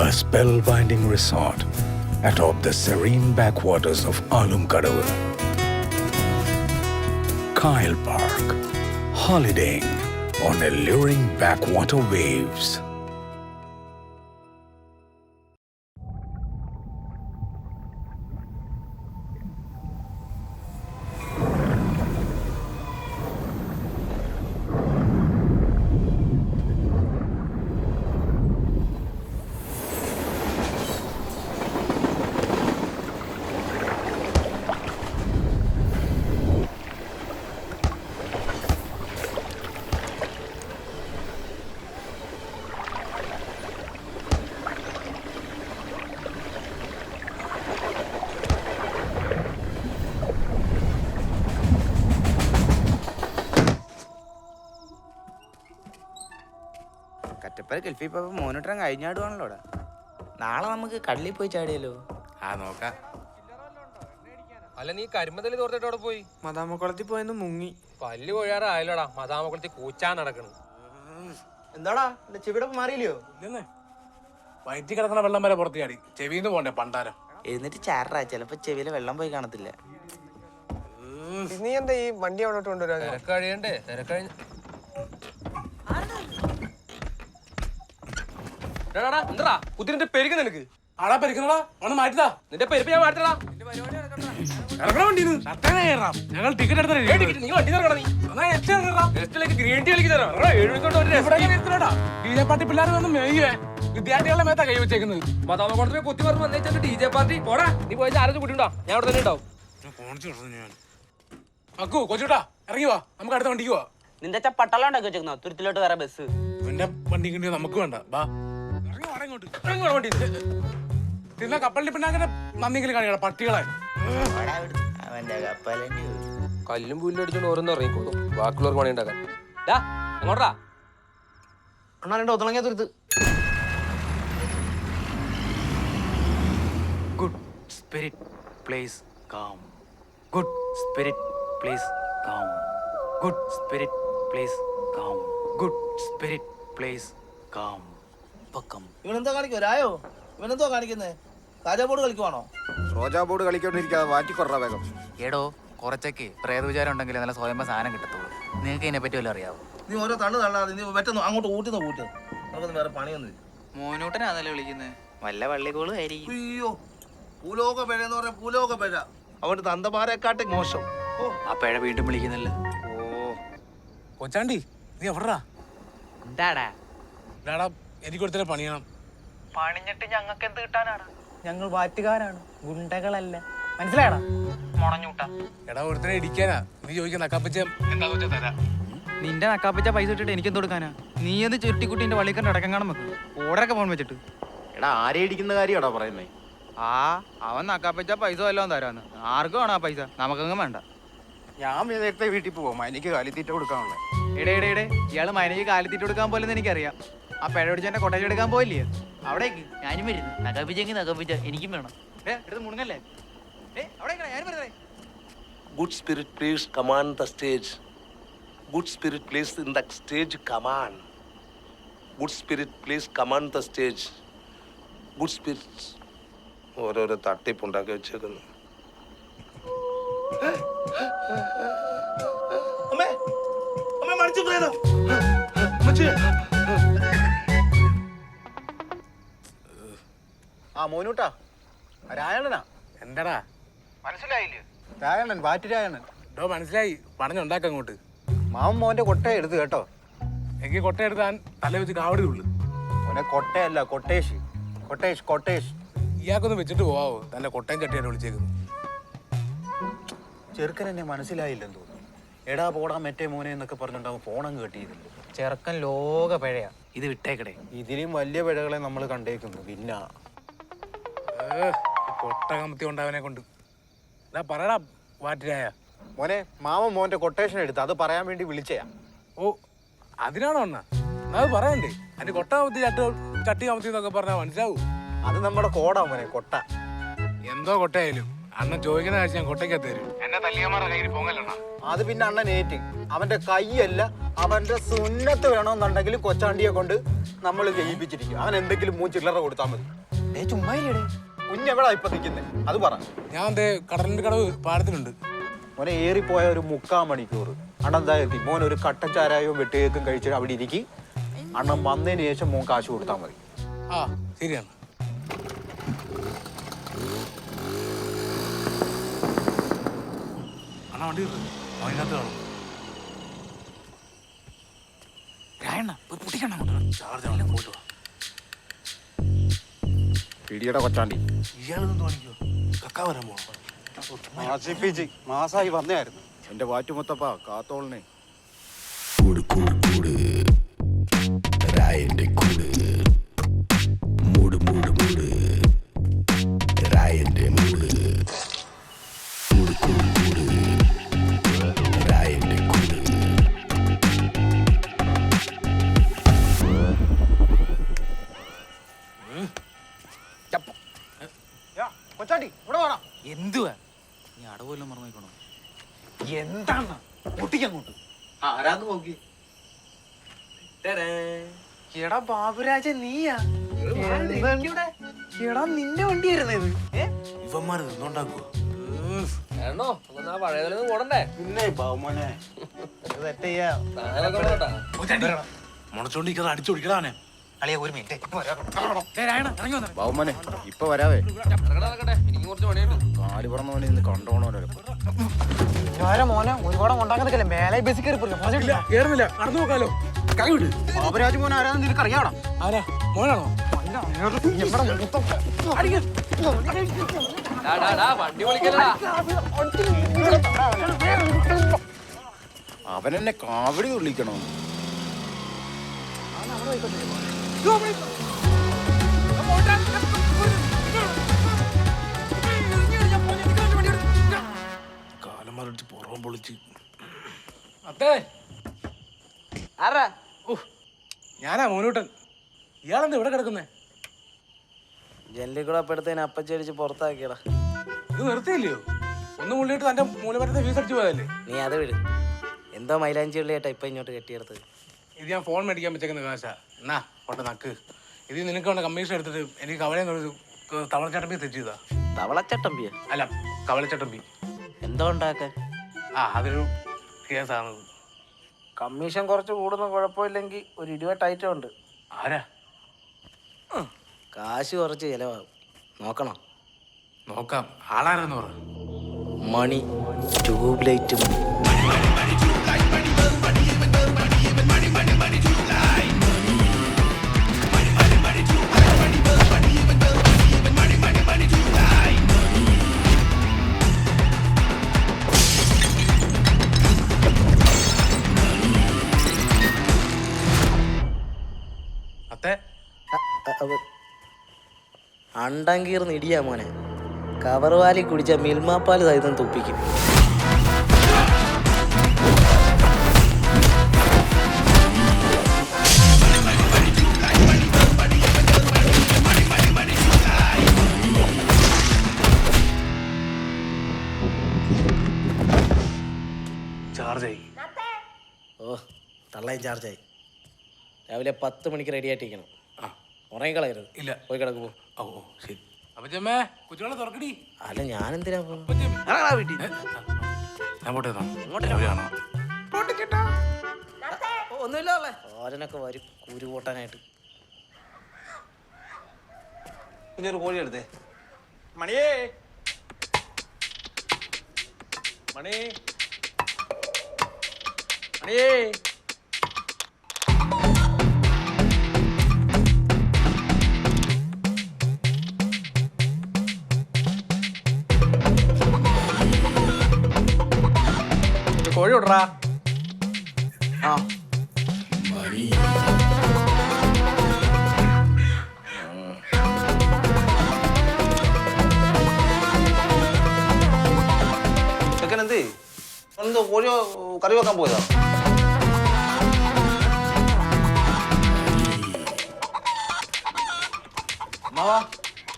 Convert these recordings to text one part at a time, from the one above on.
A spellbinding resort atop the serene backwaters of Alumkadavul. Kyle Park, holidaying on alluring backwater waves. കറ്റപ്പര ഗൾഫിൽ പോയപ്പോ മോനിട്ടം കഴിഞ്ഞാടുവാണല്ലോടാ. നാളെ നമുക്ക് കടലിൽ പോയി ചാടിയല്ലോ. നോക്കാം. അല്ല നീ കരിമ്പതലി തോർത്തിട്ട് അവിടെ പോയി? മദാമക്കുളത്തിൽ പോയെന്ന് മുങ്ങി. പല്ല് കൊഴാറായല്ലോടാ, മദാമക്കുളത്തിൽ കൂച്ചാൻ നടക്കണ്. എന്താടാ ചെവിയുടെ മാറിയില്ലയോ? വയറ്റി കിടക്കുന്ന വെള്ളം വരെ പുറത്ത് ചാടി. ചെവിന്ന് പോണ്ടേ പണ്ടാരം. എന്നിട്ട് ചാറാ, ചിലപ്പോ ചെവിയിലെ വെള്ളം പോയി കാണത്തില്ല. നീ എന്താ ഈ വണ്ടി അവിടോട്ട് കൊണ്ടുവരാ? തിരക്കഴിയണ്ടേ? തിരക്കഴിഞ്ഞ എന്താ കുത്തിരിന്റെ പെരുക്ക് നിനക്ക്? ആടാ പെരുക്കുന്നടാ, ഒന്ന് മാറ്റിതാ. നിന്റെ പെരുപ്പ് ഞാൻ മാറ്റടാ. ഇറങ്ങണ വണ്ടിന്ന് ഞങ്ങൾ ടിക്കറ്റ് എടുത്ത നീ വണ്ടി ഇറങ്ങണ. നീ ഗ്രീൻ ടീ കളിക്ക് തരാം. ഡി ജെ പാർട്ടി പിള്ളേർ വന്ന് മെയ്യേ വിദ്യാർത്ഥികളുടെ മേത്താ കൈ വെച്ചേക്കുന്നത്. മതാമക്കുളത്തിൽ കുത്തി പറഞ്ഞു വന്നേച്ചു ഡി ജെ പാർട്ടി. പോടാ, നീ പോയി ആരും കൂട്ടിണ്ടാ, ഞാൻ അവിടെ തന്നെ ഉണ്ടാവും. അക്കു കൊച്ചുട്ടാ ഇറങ്ങി വാ, നമുക്ക് അടുത്ത വണ്ടിക്ക് പോവാ. നിന്റെ പട്ടളം ഉണ്ടാക്കി വെച്ചേക്കുന്നോ തുരുത്തിലോട്ട് വേറെ ബസ്? എന്റെ വണ്ടി കിട്ടിയ നമുക്ക് വേണ്ട. വാ വണ്ടി തിന്ന കപ്പലിന്റെ പിന്നാക്കെ നന്ദിയെങ്കിലും കാണിക്കട പട്ടികളെ. അവന്റെ കപ്പലണ്ടി കല്ലും പുല്ലും അടിച്ചോണ്ട് ഓരോന്ന് ഇറങ്ങിക്കോളൂ, ബാക്കിയുള്ളവർ പണി ഉണ്ടാക്കാൻ. അങ്ങോട്ടാ അണ്ണാ രണ്ടോ ഒത്തിളങ്ങിയ തുരുത്ത്. Good spirit, please calm. Good spirit, please calm. Good spirit, please calm. Good spirit, please calm. പക്കം. ഇവനെന്തോ കാണിക്കോ രായോ? ഇവനെന്തോ കാണിക്കുന്നേ? രാജാ ബോർഡ് കളിക്കുവാണോ? റോജാ ബോർഡ് കളിക്കൊണ്ടിരിക്കാതെ മാറ്റി കുറ വേഗം. എടോ കുറച്ചൊക്കെ പ്രേതവിചാരം ഉണ്ടെങ്കിൽ നല്ല സ്വയംഭ സാധനം കിട്ടത്തുള്ളൂ. നിങ്ങൾക്ക് ഇതിനെ പറ്റി വല്ല അറിയാവോ? നീ ഓരോ തള്ളാതെ നീ മറ്റൊന്ന് അങ്ങോട്ട് ഊറ്റുന്ന കൂട്ട്. നമുക്കൊന്നും വേറെ പണിയൊന്നുമില്ല. മോനൂട്ടനാണല്ലേ വിളിക്കുന്നത്? വല്ല വള്ളികോളും ആയിരിക്കും. അയ്യോ, ഭൂലോക പിഴ എന്ന് പറഞ്ഞ ഭൂലോക പിഴ. അവന്റെ തന്തമാരെക്കാട്ടെ മോശം. ആ പിഴ വീണ്ടും വിളിക്കുന്നില്ല. കൊച്ചാണ്ടി നീ എവിടാ? എന്താടാ ഡാടാ എനിക്ക് കൊടുത്തിട്ട് പണിയണം. പണിഞ്ഞിട്ട് ഞങ്ങൾക്ക് എന്ത് കിട്ടാനാണ്? ഞങ്ങൾ വാറ്റുകാരാണ്, ഗുണ്ടകളല്ല. മനസ്സിലായടാ മുണഞ്ഞൂട്ട. എടാ ഒരുത്തനെ ഇടിക്കാനാ നീ ചോദിക്കുന്ന നക്കാപ്പിച്ച എന്താ വെച്ചാ തരാം. നിന്റെ നക്കാപ്പിച്ച പൈസ ഇട്ടിട്ട് എനിക്കെന്ത് കൊടുക്കാനാ? നീ ഒന്ന് ചുരുട്ടിക്കുട്ടിന്റെ വള്ളിക്കണ്ട അടക്കം കാണാൻ വെക്കും. ഓടൊക്കെ ഫോൺ വെച്ചിട്ട്. എടാ ആരെ ഇടിക്കുന്ന കാര്യമാടാ പറയുന്നേ? അവൻ നക്കാപ്പിച്ച പൈസ വല്ലതും തരാന്ന്. ആർക്കും വേണം ആ പൈസ, നമുക്കങ്ങും വേണ്ട. ഞാൻ നേരത്തെ വീട്ടിൽ പോവാം, എനിക്ക് കാലിത്തീറ്റ കൊടുക്കാനുള്ള. ഇടേ ഇയാള് മൈനയ്ക്ക് കാലിത്തീറ്റ് കൊടുക്കാൻ പോലെന്ന് എനിക്കറിയാം. ആ പിഴ പിടിച്ചെന്റെ കൊട്ടേജ് എടുക്കാൻ പോയില്ലേ? അവിടേക്ക് ഞാനും വരുന്നു. നക്കാപ്പിച്ചെങ്കിൽ നക്കാപ്പിച്ച എനിക്കും വേണം. എടുത്ത് മുണങ്ങല്ലേ? ഞാനും വരുന്നേ. Good spirit, please command the stage. Good spirit, please in the stage command. Good spirit, please command the stage. Good spirits. ഓരോരോ തട്ടിപ്പുണ്ടാക്കി വെച്ചേക്കുന്നു. അമ്മേ, അമ്മേ മരിച്ചു പോയല്ലോ. ആ മോനൂട്ടാ, രായണനാ? എന്താടാ മനസ്സിലായില്ലേ? രായണൻ, വാറ്റ് രായണൻ. ഡോ മനസ്സിലായി, പണഞ്ഞുണ്ടാക്ക അങ്ങോട്ട്. മാമൻ മോന്റെ കൊട്ട എടുത്ത് കേട്ടോ. എനിക്ക് കൊട്ടയെടുക്കാൻ തല വെച്ച് കാവടി ഉള്ളു. മോനെ കൊട്ടയല്ല, കൊട്ടേഷ്. കൊട്ടേഷ് കൊട്ടേഷ്. ഇയാൾക്കൊന്ന് വെച്ചിട്ട് പോവാവോ? തന്റെ കൊട്ടയും ചട്ടിയാണ് വിളിച്ചേക്കുന്നു. ചെറുക്കൻ എന്നെ മനസ്സിലായില്ലെന്ന് തോന്നുന്നു. എടാ പോടാ മെറ്റേ മോനെ എന്നൊക്കെ പറഞ്ഞിട്ടുണ്ടാവും ഫോണങ്ങ് കെട്ടിയിരുന്നു. ചെറുക്കൻ ലോക പിഴയാ, ഇത് വിട്ടേക്കടേ. ഇതിലും വലിയ പിഴകളെ നമ്മൾ കണ്ടേക്കുന്നു. പിന്നെ കൊട്ട കമത്തി കൊണ്ടവനെ കൊണ്ട് പറയടാ വാറ്റിരായ. മോനെ മാമൻ മോന്റെ കൊട്ടേഷൻ എടുത്ത് അത് പറയാൻ വേണ്ടി വിളിച്ചയാ. ഓ അതിനാണോ അണ്ണ? അത് പറയണ്ടേ? അതിന്റെ കൊട്ട കമത്തി ചട്ടി കമത്തി എന്നൊക്കെ പറഞ്ഞാൽ മനസ്സിലാവൂ. അത് നമ്മുടെ കോടാ മോനെ, കൊട്ട. എന്തോ കൊട്ടയായാലും അണ്ണൻ ചോദിക്കുന്ന കാഴ്ച ഞാൻ കൊട്ടയ്ക്കകത്ത് തരും. എന്നെ തല്ലിയമാരുടെ കയ്യിൽ പോങ്ങല്ലണ്ണ. അത് പിന്നെ അണ്ണൻ ഏറ്റ്. അവന്റെ കൈയല്ല, അവന്റെ സുന്നത്ത് വേണമെന്നുണ്ടെങ്കിൽ കൊച്ചാണ്ടിയെ കൊണ്ട് നമ്മൾ ചെയ്യിപ്പിച്ചിരിക്കും. അവൻ എന്തെങ്കിലും ചില്ലറ കൊടുത്താൽ മതി. ചുമ്മാ കുഞ്ഞെവിടാ ഇപ്പൊ നിൽക്കുന്നത് അത് പറ. ഞാൻ ദേ കടലിന്റെ കടവ് പാടത്തിലുണ്ട്. മോനെ ഏറിപ്പോയ ഒരു 3/4 മണിക്കൂർ അണ്ണൻ എത്തി. മോൻ ഒരു കട്ടൻ ചാരായവും വെട്ടുകേക്കും കഴിച്ചിട്ട് അവിടെ ഇരിക്കും. അണ്ണൻ വന്നതിന് ശേഷം മോൻ കാശ് കൊടുത്താൽ മതി. ആ ശരിയാണ്. അണ്ണാ വണ്ടി അതിനകത്ത് കാണും. ചാർജ് ആണ്, പോയിട്ട് വാ. പിടിയുടെ കൊച്ചാണ്ടി ഇയാളൊന്നും തോന്നിക്കോ കക്ക വരാൻ പോകണം. മാസായി വന്നയായിരുന്നു. എന്റെ വാറ്റുമൊത്തപ്പാ കാത്തോളിനെ. കൂട് കൂട് കൂട് രായന്റെ കൂട് മൂട് മൂട് മൂട് രായന്റെ മൂട് കൂട് കൂട് കൂട് രായന്റെ കൂട്. കൊച്ചാണ്ടി ഇവിടെ വേണം. എന്തുവാ നീ അടവെല്ലാം മറന്നേക്കണോ? എന്താണ് പൊട്ടിക്കങ്ങോട്ട്. ആരാന്ന് നോക്കി. എടാ ബാബുരാജ നീയാ? എടാ നിന്റെ വണ്ടിയായിരുന്നു ഇത്? ഇവന്മാര് നിന്നുണ്ടാക്കുവോ? ഏണോ ആ പഴയതിലൊന്നും കൂടണ്ടേ? പിന്നെ ബാബുമോനെ മുണച്ചോണ്ടിരിക്കാതെ അടിച്ചോടിക്കടാനെ. അളിയ ഒരു മിനിറ്റ് ബാബുമോനെ ഇപ്പൊ വരാവേ. നടക്കട്ടെ, എനിക്ക് കുറച്ച് പണിയുണ്ട്. കാല് പറഞ്ഞവനെ ഇന്ന് കണ്ടോണോനെ. മോനെ ഒരുപാട് ഉണ്ടാക്കുന്നൊക്കെ മേലെ ബസ് കയറി കേറുന്നില്ല, നടന്നു നോക്കാലോ. കൈ വിട്. ബാബുരാജ് മോൻ ആരാന്ന് നിനക്ക് അറിയാടാ? ആരാ മോനാണോ? വണ്ടി വിളിക്കലടാ. അവനെന്നെ കാവടി തുള്ളിക്കണോ? കാലം മറിച്ച് പുറം പൊളിച്ച്. അത്തേ ആരാ? ഞാനാ മോനൂട്ടൻ. ഇയാളെന്താ ഇവിടെ കിടക്കുന്നേ? ജനലിൽ കൂടെ അപ്പെടുത്തേന് അപ്പച്ചടിച്ച് പുറത്താക്കിയടാ. ഇത് നിർത്തിയില്ലയോ? ഒന്ന് മുള്ളിയിട്ട് തന്റെ മൂലമറ്റത്തെ ഫീസ് അടിച്ചു പോയതല്ലേ? നീ അത് വിട്. എന്തോ മൈലാഞ്ചി ഉള്ളിയായിട്ടാ ഇപ്പൊ ഇങ്ങോട്ട് കെട്ടിയെടുത്തത്. ഇത് ഞാൻ ഫോൺ മേടിക്കാൻ വെച്ചേക്കുന്ന കാശാ. എന്നാ കൊണ്ട നക്ക്. ഇത് നിനക്ക് വേണ്ട കമ്മീഷൻ എടുത്തിട്ട് എനിക്ക് കവലയെന്നൊരു തവളച്ചട്ടമ്പി തെറ്റ് ചെയ്താ. തവളച്ചട്ടമ്പിയ? അല്ല, കവലച്ചട്ടമ്പി. എന്തോ ഉണ്ടാക്കാൻ? അതൊരു കേസാണത്. കമ്മീഷൻ കുറച്ച് കൂടുന്ന കുഴപ്പമില്ലെങ്കിൽ ഒരു 20 ഐറ്റം ഉണ്ട്. ആരാ? കാശ് കുറച്ച് ചിലവാകും, നോക്കണം. നോക്കാം. ആളാരെന്ന് പറ. മണി, ട്യൂബ് ലൈറ്റ് മണി. അണ്ടങ്കീർന്ന് ഇടിയാ മോനെ. കവറുവാലി കുടിച്ച മിൽമാപ്പാല് സഹിതം തുപ്പിക്കും. ചാർജായി. ഓ, തള്ളയും ചാർജായി. രാവിലെ 10 മണിക്ക് റെഡി ആയിട്ടിരിക്കണം. ഉറങ്ങിക്കളയരുത്. ഇല്ല, പോയി കിടക്കുമ്പോ. ഓ ശരി. അപ്പച്ചമ്മേ, കുട്ടികളെ തുറക്കടി. അല്ല, ഞാനെന്തിനാ വീട്ടിൽ? ഞാൻ പോട്ടെ. ഒന്നുമില്ല, ഓരനൊക്കെ വരും കൂരു കൂട്ടാനായിട്ട്. കുഞ്ഞൊരു കോഴി എടുത്തേ. മണിയേ, മണി, മണിയേ. കോഴി വിടറാ. ആ, ചെക്കൻ എന്ത് എന്തോ കോഴിയോ കറി വെക്കാൻ പോയതാ?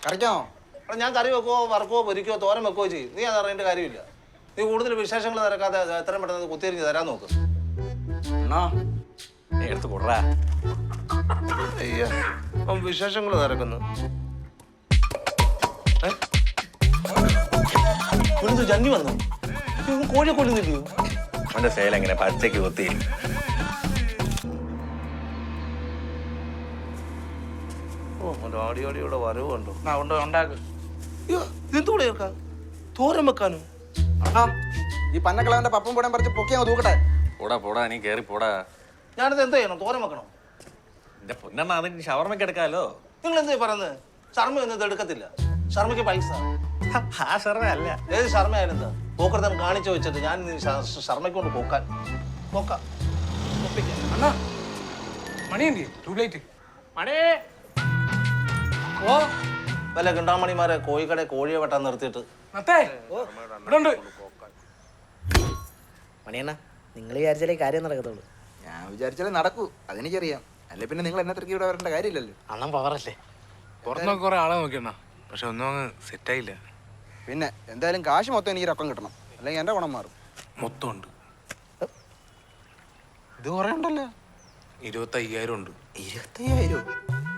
കറിക്കോ? ഞാൻ കറി വെക്കോ വറക്കോ പൊരിക്കോ തോരൻ വെക്കോ ചെയ്യും. നീ അത് അറിയേണ്ട കാര്യമില്ല. നീ കൂടുതൽ വിശേഷങ്ങൾ തിരക്കാതെ എത്രയും പെട്ടെന്ന് കുത്തിരിഞ്ഞ് തരാൻ നോക്ക്. എടുത്ത് കൊടുറാ. അയ്യ അവൻ വിശേഷങ്ങൾ തിരക്കുന്നു. ജന്മി വന്നു കോഴിയെ കൊല്ലുന്നില്ലയോ? അവന്റെ സേല എങ്ങനെ പച്ചയ്ക്ക് കൊത്തി. ഓ അവൻ്റെ ആടിയോടിയുടെ വരവ് കണ്ടോ? ഉണ്ടാക്കും. അയ്യോ ഇതെന്തൂടെ ചേർക്കാം? തോരൻ വെക്കാനോ? ഈ പന്നക്കളവന്റെ പപ്പം കൂടെ പറിച്ച് പൊക്കിയാ തൂക്കട്ടെ. പോടാ പോടാ, നീ കേറി പോടാ. ഞാനിത് എന്താ ചെയ്യണം? തോരൻ വെക്കണോ? എന്റെ പൊന്നെണ്ണ, അതിന് ഷവർമ്മയ്ക്ക് എടുക്കാലോ. നിങ്ങൾ എന്താ പറയുന്നത്? ശർമ്മ ഒന്നും ഇത് എടുക്കത്തില്ല. ശർമ്മയ്ക്ക് പൈസ. ആ ഷർമ്മ അല്ല. ഏത് ശർമ്മയായാലും എന്താ പോക്കർത്തം കാണിച്ചു വെച്ചിട്ട് ഞാൻ ശർമ്മയ്ക്ക് കൊണ്ട് പോക്കാൻ നോക്കാം. അണ്ണാ മണി എന്തി ട്യൂബ്ലൈറ്റ് മണി ഓ വല്ല ഗണ്ടാമണിമാരെ കോഴിക്കട കോഴിയെ വെട്ടാൻ നിർത്തിയിട്ട് നത്തേ ഇവിടെ ഉണ്ട്. മണിയണ്ണ നിങ്ങൾ വിചാരിച്ചാലേ കാര്യം നടക്കത്തുള്ളൂ. ഞാൻ വിചാരിച്ചാലേ നടക്കൂ, അതെനിക്കറിയാം. അല്ലെ പിന്നെ നിങ്ങൾ എന്നെ തിരക്കി ഇവിടെ വരേണ്ട കാര്യമില്ലല്ലോ. അണ്ണൻ പവറല്ലേ? പുറത്തുനിന്നൊക്കെ കുറെ ആളെ നോക്കിയണ്ണ, പക്ഷെ ഒന്നും അങ്ങ് സെറ്റായില്ല. പിന്നെ എന്തായാലും കാശ് മൊത്തം എനിക്ക് രൊക്കം കിട്ടണം, അല്ലെങ്കിൽ എന്റെ ഗുണം മാറും. മൊത്തം ഉണ്ട്. ഇത് കുറെ ഉണ്ടല്ലോ. 25,000 ഉണ്ട്. 25,000?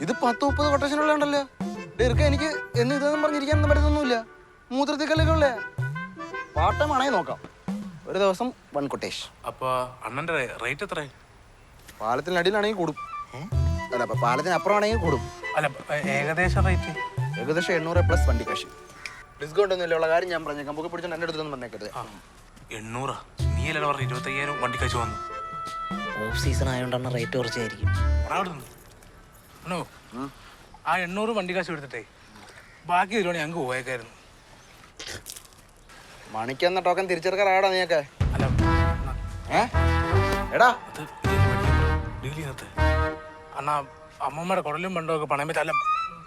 ഇത് 10-30 കൊട്ടേഷനുള്ള ഉണ്ടല്ലോ. ഡെറുക്ക എനിക്ക് എന്ന് ഇതൊന്നും പറഞ്ഞിരിക്കാനൊന്നും പറ്റുന്നൊന്നുമില്ല. മൂത്രത്തിക്കല്ലൊക്കെ ഉള്ളേ. പാട്ടമാണെങ്കിൽ നോക്കാം. ഒരു ദിവസം 1 കൊട്ടേഷൻ. അപ്പൊ അണ്ണന്റെ റേറ്റ് എത്ര? പാലത്തിനടിയിലാണെങ്കിൽ കൂടും. അല്ല അപ്പൊ പാലത്തിന് ആണെങ്കിൽ കൂടും. അല്ല ഏകദേശം റേറ്റ് ഏകദേശം 800 പ്ലസ് വണ്ടി കാശ്. ഡിസ്കൗണ്ട് ഒന്നും ഇല്ല. ഉള്ള കാര്യം ഞാൻ പറഞ്ഞേക്കാം. നമുക്ക് പിടിച്ചോണ്ട് എൻ്റെ അടുത്തൊന്നും പറഞ്ഞേക്കരുത്. 800. നീ അല്ല പറഞ്ഞ 25,000 വണ്ടിക്കാശ് വന്നു. ഓഫ് സീസൺ ആയതുകൊണ്ടാണ് റേറ്റ് കുറച്ചായിരിക്കും. ആണോ? ആ 800 വണ്ടിക്കാശ് എടുത്തിട്ടേ ബാക്കി തരുവാണെങ്കിൽ ഞങ്ങൾക്ക് പോയേക്കായിരുന്നു. മണിക്കെന്ന ടോക്കൺ തിരിച്ചെടുക്കാറാടാ നീയൊക്കെ. അല്ല എടാ അത് ഡീൽ ചെയ്യുന്നത് അണ്ണാ, അമ്മമ്മയുടെ കുടലും പണ്ടോ ഒക്കെ പണയം വെച്ച, അല്ല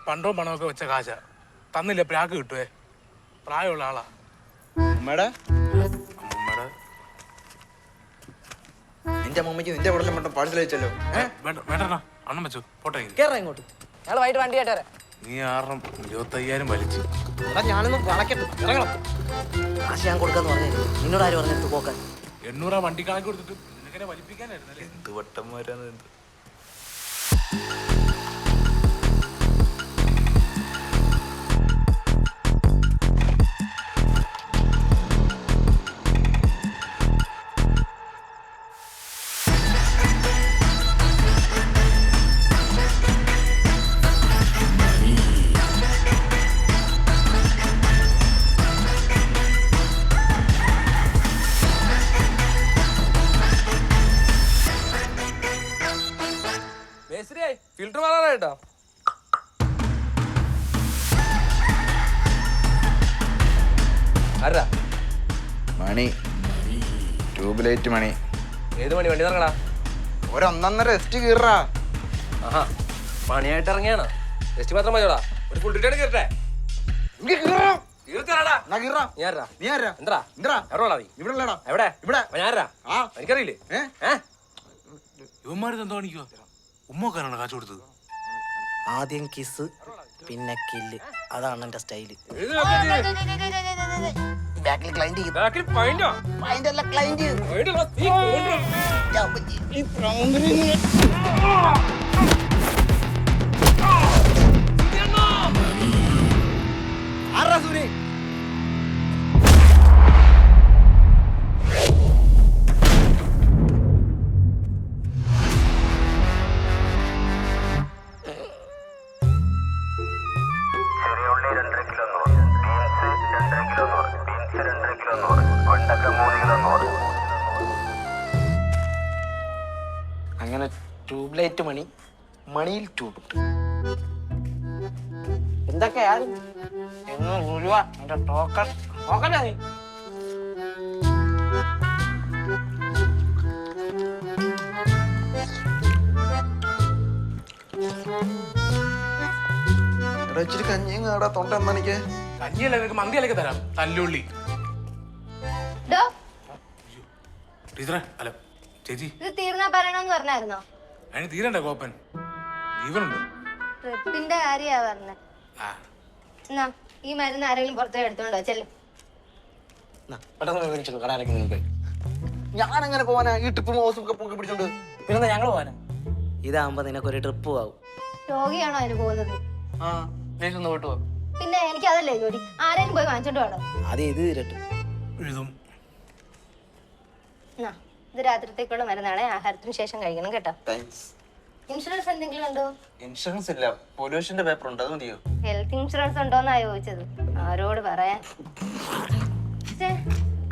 പണ്ടോ പണമൊക്കെ വെച്ച കാശ തന്നില്ല. പ്രാക്ക് കിട്ടുവേ. പ്രായമുള്ള ആളാ. അമ്മയുടെ അമ്മമ്മയുടെ നിന്റെ അമ്മയ്ക്ക് നിന്റെ കുടലും പണ്ടം പാഴ്സൽ വെച്ചല്ലോ. വേണ്ടണ്ണ, അണ്ണം വെച്ചു പോട്ടെ. കേറാ ഇങ്ങോട്ട്. ഞങ്ങൾ വൈകിട്ട് വണ്ടി ആയിട്ടേ. നീ 25,000 വലിച്ചു. എടാ ഞാനൊന്ന് വളക്കട്ടെ. ഇറങ്ങണം. കാശ് ഞാൻ കൊടുക്കാന്ന് പറഞ്ഞു. നിന്നോട് ആര് പറഞ്ഞിട്ട് പോക്കാൻ? 800 വണ്ടി കണക്ക് കൊടുത്തിട്ട് നിനക്കെന്നെ വലിപ്പിക്കാനായിരുന്നല്ലേ? എന്ത് വട്ടന്മാരാണ് എന്ത്. ഫിൽറ്റർ മാറാനായിട്ടോ? ആരാ മണി? ട്യൂബ് ലൈറ്റ് മണി. ഏത് മണി? വണ്ടി ഇറങ്ങടാ. ഒരൊന്നൊന്നര റെസ്റ്റ് കീറാ. ആഹാ, പണിയായിട്ട് ഇറങ്ങിയാണ്. ടെസ്റ്റ് മാത്രം മതിയോടാ. ഒരു ഫുൾ ഡീറ്റെയിൽ കേട്ടെ. എനിക്കറിയില്ലേ. ഇവന്മാര് എന്തോ കാണിക്കോ? ഉമ്മക്കാനാണ് കാശ് കൊടുത്തത്. ആദ്യം കിസ് പിന്നെ കില്ല്. അതാണ് എന്റെ സ്റ്റൈല്. ബാക്കിൽ ക്ലൈന്റ് അങ്ങനെ ട്യൂബ് ലൈറ്റ് മണി, മണിയിൽ ട്യൂബ് ഇട്ട്. എന്തൊക്കെയാണ് 800 രൂപ എന്റെ ടോക്കൺ. ടോക്കണാ നീ? ഇച്ചിരി കഞ്ഞിയും കാടാ തൊണ്ട എനിക്ക്. കഞ്ഞിയല്ല, നിനക്ക് മന്തിയല്ലൊക്കെ തരാം. തല്ലുള്ളി. ടീച്ചറെ, അല്ല ചേച്ചി, ഇത് തീർന്നാ പറയണമെന്ന് പറഞ്ഞായിരുന്നോ? അതിന് തീരണ്ടേ കോപ്പൻ? ജീവനുണ്ട്. ട്രിപ്പിന്റെ കാര്യാ പറഞ്ഞേ. എന്നാ ഈ മരുന്ന് ആരെങ്കിലും പുറത്തേ എടുത്തോണ്ടോ? ചെല്ലും. പെട്ടെന്ന് മേടിച്ചു കടയിലേക്ക് നിങ്ങൾക്ക് ഞാൻ എങ്ങനെ പോവാനാ ഈ ട്രിപ്പ് ഒക്കെ പൊക്കി പിടിച്ചോണ്ട്? പിന്നെന്താ ഞങ്ങൾ പോകാനാ? ഇതാകുമ്പോ നിനക്കൊരു ട്രിപ്പ് ആവും. രോഗിയാണോ അതിന് പോകുന്നത്? ആ നേഴ്സ് ഒന്ന് പോയിട്ട് പോകും. പിന്നെ എനിക്ക് അതല്ലേ ജോലി. ആരെങ്കിലും പോയി വാങ്ങിച്ചോണ്ട് വേണോ? ആദ്യം ഇത് തീരട്ടെ. എഴുതും. ഇത് രാത്രിത്തേക്കുള്ള മരുന്നാണ്. ആഹാരത്തിന് ശേഷം കഴിക്കണം കേട്ടോ. ഇൻഷുറൻസ് എന്തെങ്കിലും ഉണ്ടോ? ഇൻഷുറൻസ് ഇല്ല. പൊല്യൂഷന്റെ പേപ്പർ ഉണ്ട്, അത് മതിയോ? ഹെൽത്ത് ഇൻഷുറൻസ് ഉണ്ടോന്നാ ചോദിച്ചത്. ആരോട് പറയാൻ?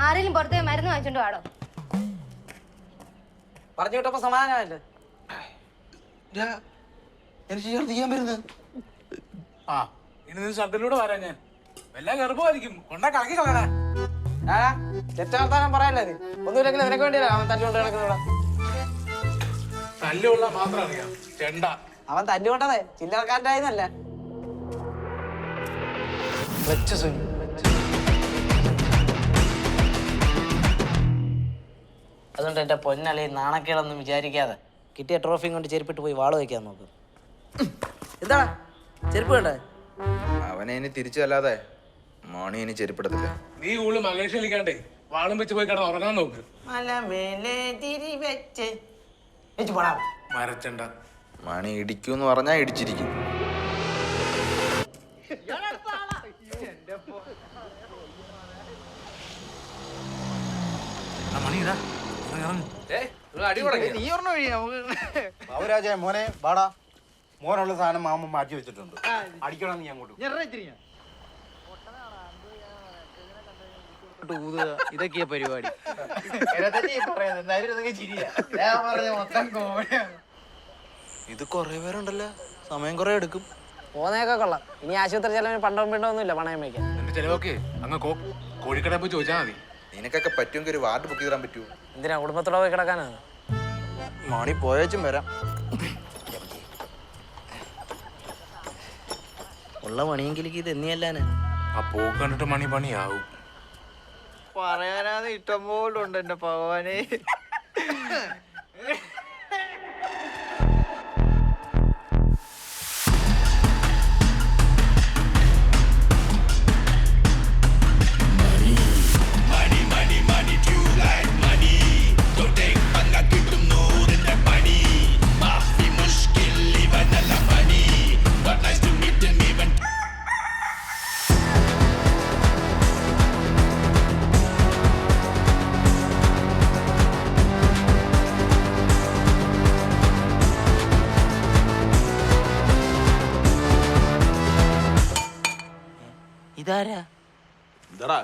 ആരെങ്കിലും പുറത്ത് പോയി മരുന്ന് വാങ്ങിച്ചോണ്ട് വാടോ. പറഞ്ഞു വിട്ടപ്പോ സമാധാനമല്ലേ? എനിക്ക് ചെയ്യാൻ വരുന്നത്. ആ ഇനി നീ ഷട്ടിലൂടെ വരാൻ ഞാൻ എല്ലാം ഗർഭമായിരിക്കും കൊണ്ടാ കളക്കി കളയണേ. തെറ്റാർത്താനം പറയല്ലേ നീ? ഒന്നുമില്ലെങ്കിലും നിനക്ക് വേണ്ടിയല്ലേ അവൻ തല്ലുകൊണ്ട് കിടക്കുന്നവിടെ. തല്ലുള്ള മാത്രം അറിയാം ചെണ്ട. അവൻ തല്ലുകൊണ്ടതേ ചില്ലറക്കാരൻ്റെ ആയിരുന്നല്ല. അതുകൊണ്ട് എന്റെ പൊന്നല്ലേ നാണക്കേടൊന്നും വിചാരിക്കാതെ കിട്ടിയ ട്രോഫിയും കൊണ്ട് ചെരുപ്പിട്ട് പോയി വാള് വയ്ക്കാൻ നോക്ക്. എന്താ ചെരുപ്പ് വേണ്ടേ? അവനെ ഇനി തിരിച്ചല്ലാതെ മോണി ഇനി ചെരുപ്പിടത്തില്ല. നീ കൂടുതൽ മകേഷ് കളിക്കാണ്ടേ വാളും വെച്ച് പോയി കിടന്ന് ഉറങ്ങാൻ നോക്ക്. മരച്ചണ്ട മണി ഇടിക്കൂന്ന് പറഞ്ഞാ ഇടിച്ചിരിക്കും. മണിതാ അടി തുടങ്ങി. നീ പറഞ്ഞ വഴി നമുക്ക് ബാബുരാജേ മോനെ വാടാ. മോനുള്ള സാധനം മാമ മാറ്റി വെച്ചിട്ടുണ്ട്. അടിക്കണം നീ അങ്ങോട്ട്. ഇതൊക്കെയാ പരിപാടി. ഇത് കൊറേ പേരുണ്ടല്ലോ, സമയം കൊറേ എടുക്കും. പോന്നേക്കെ കൊള്ളാം. ഇനി ആശുപത്രി ചെലവിന് പണ്ടവും പിണ്ടൊന്നുമില്ല പണയം വയ്ക്കാൻ. എന്റെ ചെലവൊക്കെ അങ്ങ് കോഴിക്കടയിൽ പോയി ചോദിച്ചാൽ മതി. നിനക്കൊക്കെ പറ്റുമെങ്കിൽ ഒരു വാർഡ് ബുക്ക് ചെയ്താൻ പറ്റുമോ? എന്തിനാ കുടുംബത്തോടെ പോയി കിടക്കാനാണ്? മോണി പോയേച്ചും വരാം. ഉള്ള പണിയെങ്കിലും ഇത് എന്നെയല്ലാന്. ആ പോക്ക് കണ്ടിട്ട് മണി പണിയാവും. പറയാനാന്ന് ഇഷ്ടം പോലുണ്ട് എന്റെ ഭഗവാനെ. ഇതാരാ? എന്താടാ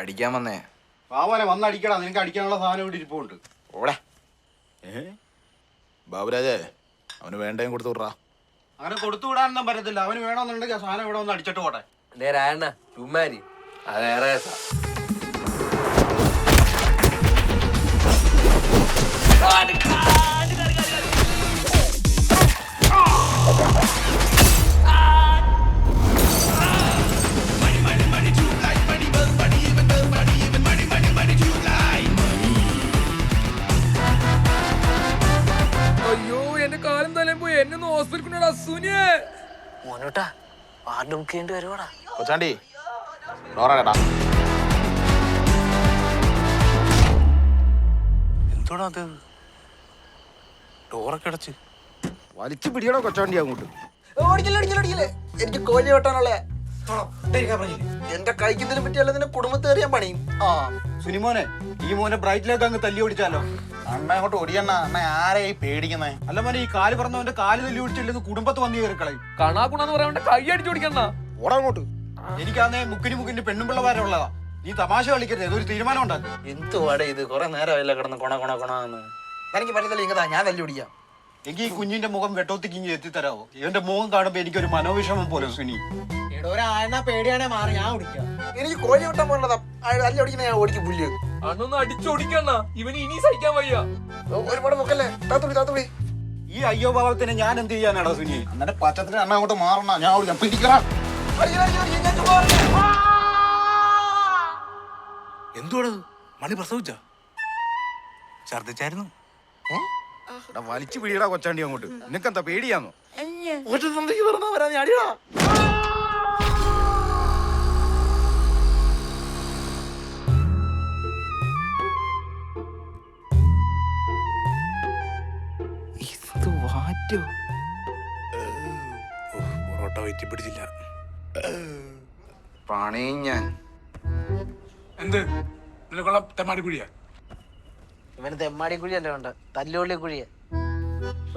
അടിക്കാൻ വന്നേ? പാവനെ വന്നടിക്കടാ, നിനക്ക് അടിക്കാനുള്ള സാധനം ഇവിടെ ഇരിപ്പുണ്ട്. ഓടെ ബാബുരാജേ, അവന് വേണ്ടയും കൊടുത്തു വിട്രാ. അങ്ങനെ കൊടുത്തു വിടാനൊന്നും പറ്റത്തില്ല. അവന് വേണമെന്നുണ്ടെങ്കിൽ ആ സാധനം ഇവിടെ വന്ന് അടിച്ചിട്ട് പോട്ടെ. രായണ്ണ ചുമ്മാരി അതേറെ അയ്യോ എന്റെ കാലം തലേം പോയി. എന്നെ ഒന്ന് ഹോസ്പിറ്റലിൽ കൊണ്ടുപോടാ സുനിയെ. മോനോട്ടാ വാർഡ് ബുക്ക് ചെയ്യേണ്ടി വരുവാടാ. കൊച്ചാണ്ടി ഡോറടാ. എന്തോടാ അത്? ഡോറൊക്കെ അടച്ച് വലിച്ചു പിടിയടോ കൊച്ചാണ്ടി അങ്ങോട്ട്. എനിക്ക് കോഴി വെട്ടാനുള്ള എന്റെ കഴിക്കുന്നതിനെ പറ്റിയല്ല നിന്റെ കുടുംബത്തെ അറിയാൻ പണിയും. ആ സുനിമോനെ, ഈ മോനെ ബ്രൈറ്റിലേക്ക് അങ്ങ് തല്ലി ഓടിച്ചാലോ? അണ്ണ അങ്ങോട്ട് ഓടിയണ്ണ. അണ്ണ ആരെയായി പേടിക്കുന്നേ? അല്ല മോനെ, ഈ കാല് പറഞ്ഞവന്റെ കാല് തല്ലി ഓടിച്ചില്ലെന്ന് കുടുംബത്ത് വന്ന് കയറിക്കളയും. കണാക്കുണെന്ന് പറയാൻ കൈ അടിച്ചു പിടിക്കണ. ഓടാ അങ്ങോട്ട്. എനിക്കാന്നേ മുക്കിന് പെണ്ണും പിള്ളമാരുള്ളതാ. നീ തമാശ കളിക്കരുത്, ഏതൊരു തീരുമാനം ഉണ്ടാക്കും. എന്തുവാടെ ഇത്? കൊറേ നേരമായില്ല കിടന്ന് കൊണന്ന്. എനിക്ക് പറ്റത്തില്ല. ഇങ്ങതാ ഞാൻ തല്ലി ഓടിക്കാം. എനിക്ക് ഈ കുഞ്ഞിന്റെ മുഖം വെട്ടോത്തിക്കിഞ്ഞ് എത്തിത്തരാവോ? ഇവന്റെ മുഖം കാണുമ്പോ എനിക്കൊരു മനോവിഷമം പോലെ. സുനി, പേടിയാണേ മാറി ഞാൻ കുടിക്കാം. എനിക്ക് കോഴി വെട്ടാൻ പോലുള്ളതാ. തല്ലി ഓടിക്കുന്ന ഞാൻ ഓടിക്കും പുല്ല്. അന്നൊന്ന് അടിച്ചോടിക്കണ്ണ. ഇവന് ഇനി സഹിക്കാൻ വയ്യ. ഒരുപാട് മുക്കല്ലേ. താത്തുടി. ഈ അയ്യോ ഭാവത്തിന് ഞാൻ എന്ത് ചെയ്യാനാടാ സുനി? അന്നെ പച്ചത്തിന് അണ്ണ അങ്ങോട്ട് മാറണ. ഞാൻ ഓടിക്കാം. പിടിക്കണം. എന്തുവാടത്? മണി പ്രസവിച്ച ഛർദിച്ചായിരുന്നു. വലിച്ചു പിടിയടാ കൊച്ചാണ്ടി അങ്ങോട്ട്. നിനക്കെന്താ പേടിയാന്നോ? പറ്റൂ? പൊറോട്ട വയറ്റി പിടിച്ചില്ല. പണിയും ഞാൻ. എന്ത് നിനക്കുള്ള തെമ്മാടിക്കുഴിയാ? ഇവന് തെമ്മാടി കുഴിയല്ലേ ഉണ്ട്, തല്ലുള്ളി കുഴിയ.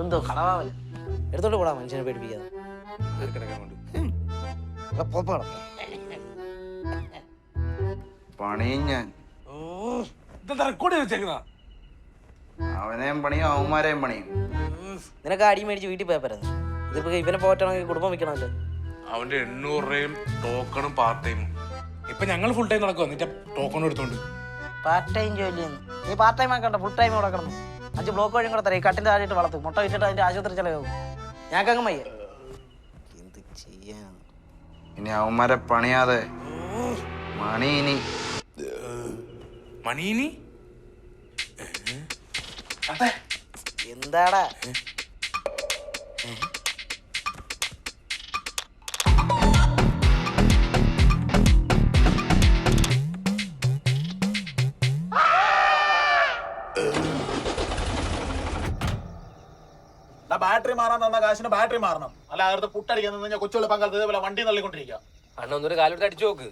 എന്തോ കളവാവല്ല. എടുത്തോണ്ട് പോടാ മനുഷ്യനെ പേടിപ്പിക്കാതെ. കിടക്കാൻ കൊണ്ട് പണിയും ഞാൻ. ഇതെന്താ റെക്കോർഡ് വെച്ചേക്കുന്ന? അവനെയും പണിയും അവന്മാരെയും പണിയും. നിനക്ക് അടി മേടിച്ച് വീട്ടിൽ പോയപ്പരുന്നു. ഇതിപ്പോ ഇവനെ പോറ്റണമെങ്കിൽ കുടുംബം വെക്കണമല്ലോ. അവന്റെ 800 രൂപയും ടോക്കണും പാർട്ട് ടൈമും. ഇപ്പൊ ഞങ്ങൾ ഫുൾ ടൈം നടക്കുക, എന്നിട്ട് ടോക്കൺ എടുത്തോണ്ട്. പാർട്ട് ടൈം ജോലിയെന്ന് നീ പാർട്ട് ടൈം ആക്കണ്ട, ഫുൾ ടൈം ഇവിടെ കിടന്നു. 5 ബ്ലോക്ക് വഴിയും കൂടെ തരാം. ഈ കട്ടിന്റെ താഴെയിട്ട് വളർത്തും, മുട്ട വിറ്റിട്ട് അതിന്റെ ആശുപത്രി ചെലവാകും. ഞങ്ങൾക്കങ്ങ് വയ്യ. എന്ത് ചെയ്യാൻ? ഇനി അവന്മാരെ പണിയാതെ മണി ഇനി മണീനി എന്താടാ? ബാറ്ററി മാറാൻ തന്ന കാശിന് ബാറ്ററി മാറണം. അല്ല അകത്ത് പുട്ടടിക്കാൻ ഞാൻ കൊച്ചുള്ള പങ്കാലത്ത് ഇതേപോലെ വണ്ടി തള്ളിക്കൊണ്ടിരിക്കുക. അണ്ണ ഒന്നൊരു കാലെടുത്ത് അടിച്ചു നോക്ക്.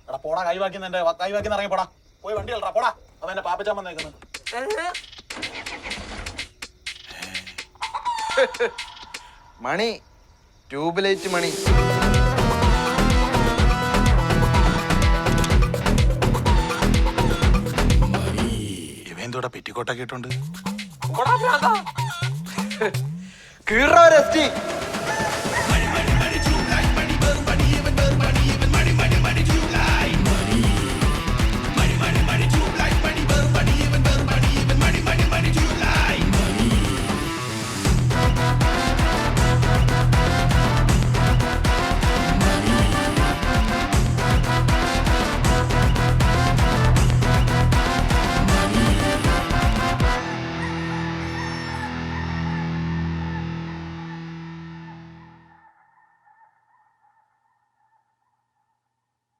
എടാ പോടാ, കൈവാക്കിന്നെ കൈവാക്കിന്ന് ഇറങ്ങി പോടാ. പോയി വണ്ടി കളറാ പോടാ. അവന്റെ പാപ്പച്ചാൻ വന്നേക്കുന്നു. മണി, ട്യൂബ് ലൈറ്റ് മണി. ഇവന്തോടെ പെറ്റിക്കോട്ടൊക്കെ ഇട്ടുണ്ട്. കീറ